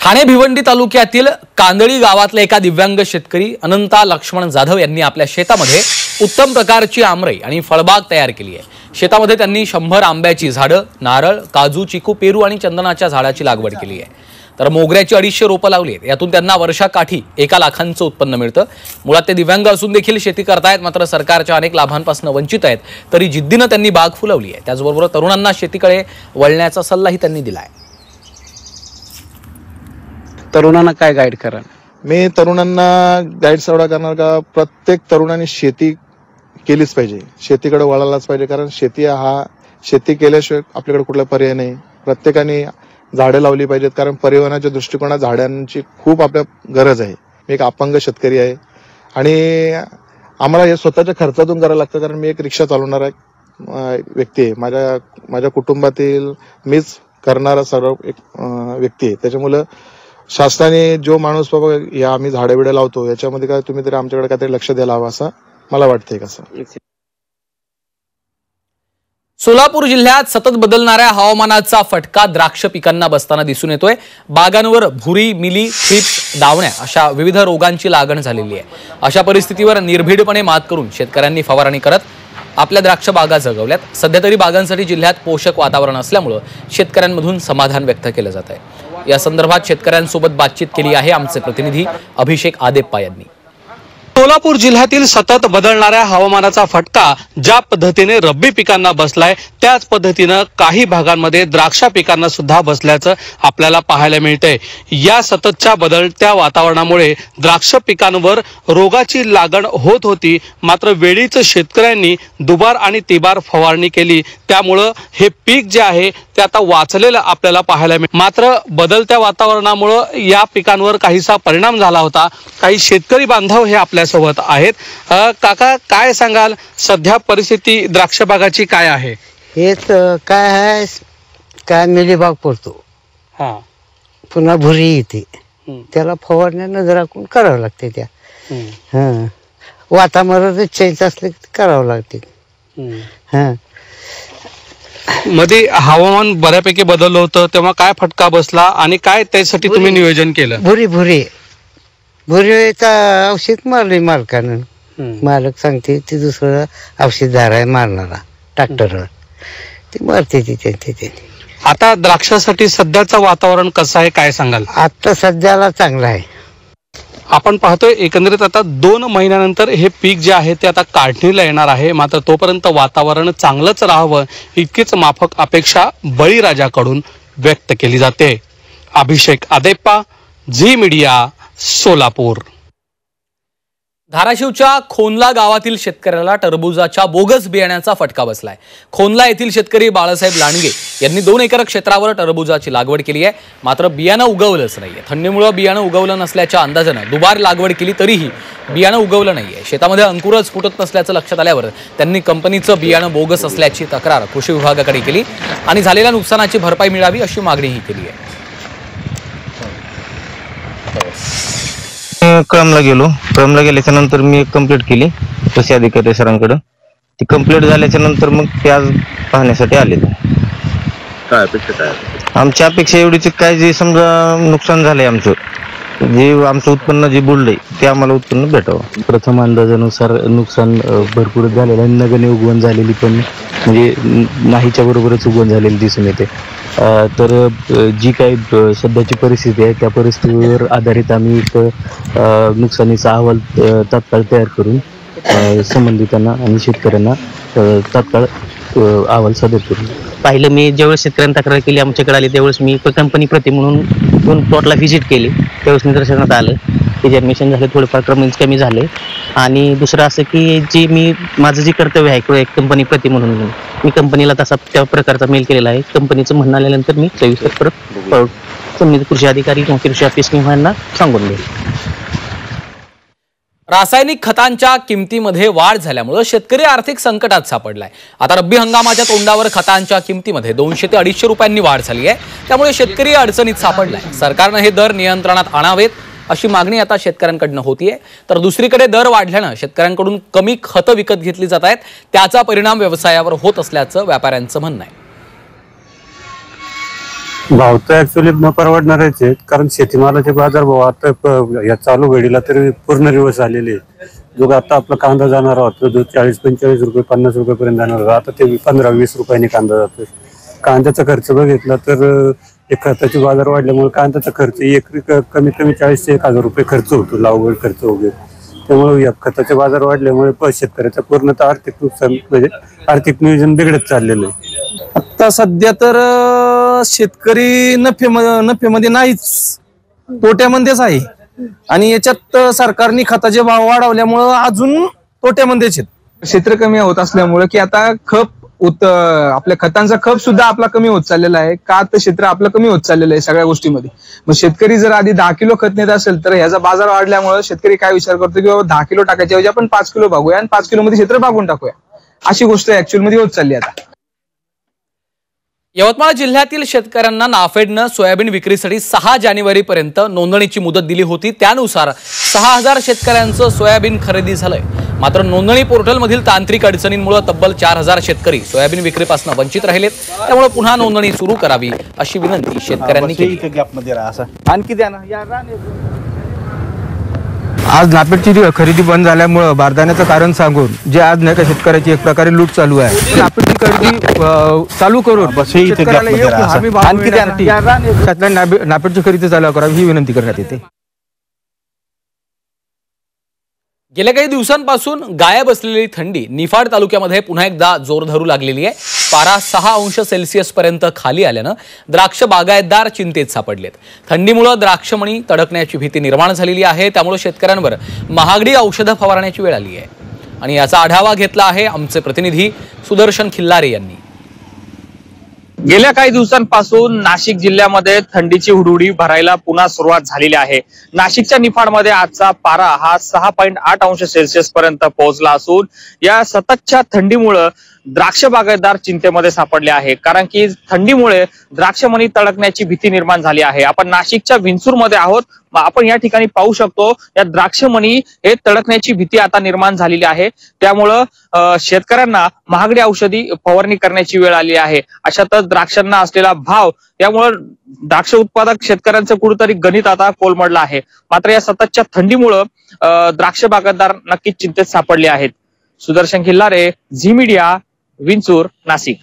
ठाणे भिवंडी तालुक्यातील कांदळी गावातले एका दिव्यांग शेतकरी अनंता लक्ष्मण जाधव यांनी आपल्या शेतामध्ये उत्तम प्रकारची आमरई आणि फळबाग तयार केली आहे। शेतामध्ये त्यांनी 100 आंब्याची झाडं, नारळ, काजू, चिकू, पेरू आणि चंदनाच्या झाडाची लागवड केली आहे। तर मोगऱ्याची 250 रोपं लावली आहेत। यातून त्यांना वर्षाकाठी 1 लाखांचं उत्पन्न मिळतं। मुळात ते दिव्यांग असून देखील शेती करतायत, मात्र सरकारच्या अनेक लाभांपासून वंचित आहेत। तरी जिद्दीने त्यांनी बाग फुलवली आहे। त्याचबरोबर तरुणांना शेतीकडे वळण्याचा सल्लाही त्यांनी दिलाय। तरुणांना काय गाईड करा? मी तरुणांना गाईड एवढा करणार का प्रत्येक तरुणाने शेती केलीच पाहिजे, शेतीकडे वळायलाच पाहिजे। कारण शेती केल्याशिवाय आपल्याकडे कुठला पर्याय नाही। प्रत्येकाने झाडे लावली पाहिजेत, कारण परिवहनाच्या दृष्टिकोनात झाडांची खूप आपल्या गरज आहे। मी एक अपंग शेतकरी आहे आणि आम्हाला हे स्वतःच्या खर्चातून करायला लागतं, कारण मी एक रिक्षा चालवणारा व्यक्ती आहे। माझ्या कुटुंबातील मीच करणारा सर्व एक व्यक्ती आहे। त्याच्यामुळे शासनाने जो माणूस बाबा या आम्ही झाडे बिडे लावतो याच्यामध्ये काय तुम्ही तरी आमच्याकडे काहीतरी लक्ष द्यायला हवं असं मला वाटतंय। कसं सोलापूर जिल्ह्यात सतत बदलणाऱ्या हवामानाचा फटका द्राक्ष पिकांना बसताना दिसून येतोय। बागांवर भुरी, मिली, थ्रिप्स, दावण्या अशा विविध रोगांची लागण झालेली आहे। अशा परिस्थितीवर निर्भीडपणे मात करून शेतकऱ्यांनी फवारणी करत आपल्या द्राक्ष बागा जगवल्यात। सध्या तरी बागांसाठी जिल्ह्यात पोषक वातावरण असल्यामुळे शेतकऱ्यांमधून समाधान व्यक्त केलं जात आहे। या संदर्भात शेतकऱ्यांसोबत बातचीत केली आहे आमचे प्रतिनिधी अभिषेक आदेप्पा यांनी। सोलापूर जिल्ह्यातील सतत बदलणाऱ्या हवामानाचा फटका ज्या पद्धतीने रब्बी पिकांना बसलाय त्याच पद्धतीनं काही भागांमध्ये द्राक्ष पिकांना सुद्धा बसल्याचं आपल्याला पाहायला मिळतंय। या सततच्या बदलत्या वातावरणामुळे द्राक्ष पिकांवर रोगाची लागण होत होती, मात्र वेळीच शेतकऱ्यांनी दुबार आणि तिबार फवारणी केली, त्यामुळं हे पीक जे आहे ते आता वाचलेलं आपल्याला पाहायला मिळतं। मात्र बदलत्या वातावरणामुळं या पिकांवर काहीसा परिणाम झाला होता। काही शेतकरी बांधव हे आपल्या सोबत आहेत। काका, काय सांगाल, सध्या परिस्थिती द्राक्ष बागाची काय आहे? हेच काय आहे, काय मेलीबाग पडतो, पुन्हा भुरी येते, त्याला फवारण्या नजर राखून करावं लागते। त्या वातावरण चेंज असले करावं लागते। मध्ये हवामान बऱ्यापैकी बदललं होतं, तेव्हा काय फटका बसला आणि काय त्यासाठी तुम्ही नियोजन केलं? भुरीचा औषध मारले मालकानं। मालक सांगते ते दुसरं औषधदार आहे मारणारा, ट्रॅक्टरवर ते मारते ते। आता द्राक्षासाठी सध्याचं वातावरण कसं आहे, काय सांगाल? आता सध्याला चांगलं आहे। आपण पाहतोय एकंदरीत आता 2 महिन्यानंतर हे पीक जे आहे ते आता काढणीला येणार आहे। मात्र तोपर्यंत वातावरण चांगलंच राहावं इतकीच माफक अपेक्षा बळीराजाकडून व्यक्त केली जाते। अभिषेक आदेप्पा, झी मीडिया, सोलापूर। धाराशिवच्या खोनला गावातील शेतकऱ्याला टरबूजाच्या बोगस बियाण्याचा फटका बसलाय। खोनला येथील शेतकरी बाळासाहेब लांडगे यांनी 2 एकर क्षेत्रावर टरबूजाची लागवड केली आहे, मात्र बियाणं उगवलंच नाहीये। थंडीमुळे बियाणं उगवलं नसल्याच्या अंदाजानं दुबार लागवड केली तरीही बियाणं उगवलं नाहीये। शेतामध्ये अंकुरच फुटत नसल्याचं लक्षात आल्यावर त्यांनी कंपनीचं बियाणं बोगस असल्याची तक्रार कृषी विभागाकडे केली आणि झालेल्या नुकसानाची भरपाई मिळावी अशी मागणीही केली आहे। कळमला गेल्याच्या नंतर मी कंप्लीट केली कृषी अधिकारी सरांकडे। ती कंप्लीट झाल्याच्या नंतर मग ते आज पाहण्यासाठी आले। काय अपेक्षा काय? आमची अपेक्षा एवढीच, काय जे समजा नुकसान झालंय आमचं, जे आमचं उत्पन्न जे बुडलंय ते आम्हाला उत्पन्न भेटावं। प्रथम अंदाजानुसार नुकसान भरपूर झालेलं आहे। नगण्य उगवण झालेली पण म्हणजे नाहीच्या बरोबरच उगवण झालेली दिसून येते। तर जी काही सध्याची परिस्थिती आहे त्या परिस्थितीवर आधारित आम्ही एक नुकसानीचा अहवाल तात्काळ तयार करून संबंधितांना आणि शेतकऱ्यांना तात्काळ अहवाल सादर करून पाहिलं। मी ज्यावेळेस शेतकऱ्यांनी तक्रार केली आमच्याकडे आली त्यावेळेस मी कंपनी प्रति म्हणून 2 प्लॉटला व्हिजिट केली। त्यावेळेस निदर्शनात आलं की जे ॲडमिशन झाले थोडेफार कमी झाले। आणि दुसरं असं की जे मी माझं जे कर्तव्य आहे एक कंपनी प्रति म्हणून मी कंपनीला तसा त्या प्रकारचा मेल केलेला आहे। कंपनीचं म्हणणं आल्यानंतर मी सविस्तर परत संबंधित कृषी अधिकारी किंवा कृषी ऑफिस यांना सांगून देईल। रासायनिक खतांच्या किमतीमध्ये वाढ झाल्यामुळे शेतकरी आर्थिक संकटात सापडलाय। आता रब्बी हंगामाच्या तोंडावर खतांच्या किमतीमध्ये 200 ते 250 रुपयांनी वाढ झाली आहे, त्यामुळे शेतकरी अडचणीत सापडलाय। सरकारनं हे दर नियंत्रणात आणावेत अशी मागणी आता शेतकऱ्यांकडून होतीये। तर दुसरीकडे दर वाढल्यानं शेतकऱ्यांकडून कमी खतं विकत घेतली जात आहेत, त्याचा परिणाम व्यवसायावर होत असल्याचं व्यापाऱ्यांचं म्हणणं आहे। भाव तर ऍक्च्युअली न परवडणारच आहेत, कारण शेतीमालाचे बाजारभाव आता या चालू घडीला तरी पूर्ण रिवर्स आलेले आहेत. जो आता आपला कांदा जाणार होता जो 40-45 रुपये 50 रुपयेपर्यंत जाणार होता, आता ते 15-20 रुपयांनी कांदा जातोय. कांद्याचा खर्च बघितला तर खताचे बाजार वाढल्यामुळे कांद्याचा खर्च एकरी कमीत कमी 40 ते 1000 रुपये खर्च होतो, लागवड खर्च वगैरे. त्यामुळे या खताचे बाजार वाढल्यामुळे शेतकऱ्याचा पूर्णतः आर्थिक नुकसान म्हणजे आर्थिक नियोजन बिघडत चाललेलं आहे. आता सध्या तर शेतकरी नफ्यामध्ये नाहीच, तोट्यामध्येच आहे. आणि याच्यात सरकारने खताचे भाव वाढवल्यामुळं अजून तोट्यामध्येच आहेत. क्षेत्र कमी होत असल्यामुळे की आता आपल्या खतांचा खप सुद्धा आपला कमी होत चाललेला आहे. का तर क्षेत्र आपलं कमी होत चाललेलं आहे सगळ्या गोष्टीमध्ये. मग शेतकरी जर आधी 10 किलो खत नेत असेल तर ह्याचा बाजार वाढल्यामुळे शेतकरी काय विचार करतो की बाबा 10 किलो टाकायच्या ऐवजी आपण 5 किलो भागूया आणि 5 किलो मध्ये क्षेत्र भागून टाकूया. अशी गोष्ट ऍक्च्युअल मध्ये होत चालली आता. यवतमाळ जिल्ह्यातील शेतकऱ्यांना नाफेडनं सोयाबीन विक्रीसाठी 6 जानेवारीपर्यंत नोंदणीची मुदत दिली होती. त्यानुसार 6000 शेतकऱ्यांचं सोयाबीन खरेदी झालंय. मात्र नोंदणी पोर्टलमधील तांत्रिक अडचणींमुळे तब्बल 4000 शेतकरी सोयाबीन विक्रीपासून वंचित राहिलेत. त्यामुळे पुन्हा नोंदणी सुरू करावी अशी विनंती शेतकऱ्यांनी केली. आणखी द्या ना. आज नाफेडची खरेदी बंद झाल्यामुळं बारदाण्याचं कारण सांगून जे आज नाही का शेतकऱ्याची एक प्रकारे लूट चालू आहे. नाफेडची खरेदी चालू करून नाफेडची खरेदी चालू करावी ही विनंती करण्यात येते. गेल्या काही दिवसांपासून गायब असलेली थंडी निफाड तालुक्यामध्ये पुन्हा एकदा जोर धरू लागलेली आहे. पारा 6 अंश सेल्सिअस पर्यंत खाली आल्यानं द्राक्ष बागायतदार चिंतेत सापडलेत. थंडीमुळे द्राक्षमणी तडकण्याची भीती निर्माण झालेली आहे. त्यामुळे शेतकऱ्यांवर महागडी औषधं फवारण्याची वेळ आली आहे. आणि याचा आढावा घेतला आहे आमचे प्रतिनिधी सुदर्शन खिल्लारे यांनी. गेल्या काही दिवसांपासून नाशिक जिल्ह्यामध्ये थंडीची हुडहुडी भरायला पुन्हा सुरुवात झालेली आहे. नाशिकच्या निफाडमध्ये आजचा पारा हा 6.8 अंश सेल्सिअस पर्यंत पोहोचला असून या सततच्या थंडीमुळे द्राक्ष बागायतदार चिंतेमध्ये सापडले आहे. कारण की थंडीमुळे द्राक्षमणी तडकण्याची भीती निर्माण झाली आहे. आपण नाशिकच्या विंचूर मध्ये आहोत. आपण या ठिकाणी पाहू शकतो या द्राक्षमणी हे तडकण्याची भीती आता निर्माण झालेली आहे. त्यामुळं शेतकऱ्यांना महागडी औषधी फवारणी करण्याची वेळ आली आहे. अशातच द्राक्षांना असलेला भाव यामुळे द्राक्ष उत्पादक शेतकऱ्यांचं कुठेतरी गणित आता कोलमडलं आहे. मात्र या सततच्या थंडीमुळे द्राक्ष बागायतदार नक्कीच चिंतेत सापडले आहेत. सुदर्शन खिल्लारे, झी मीडिया, विंचूर, नाशिक.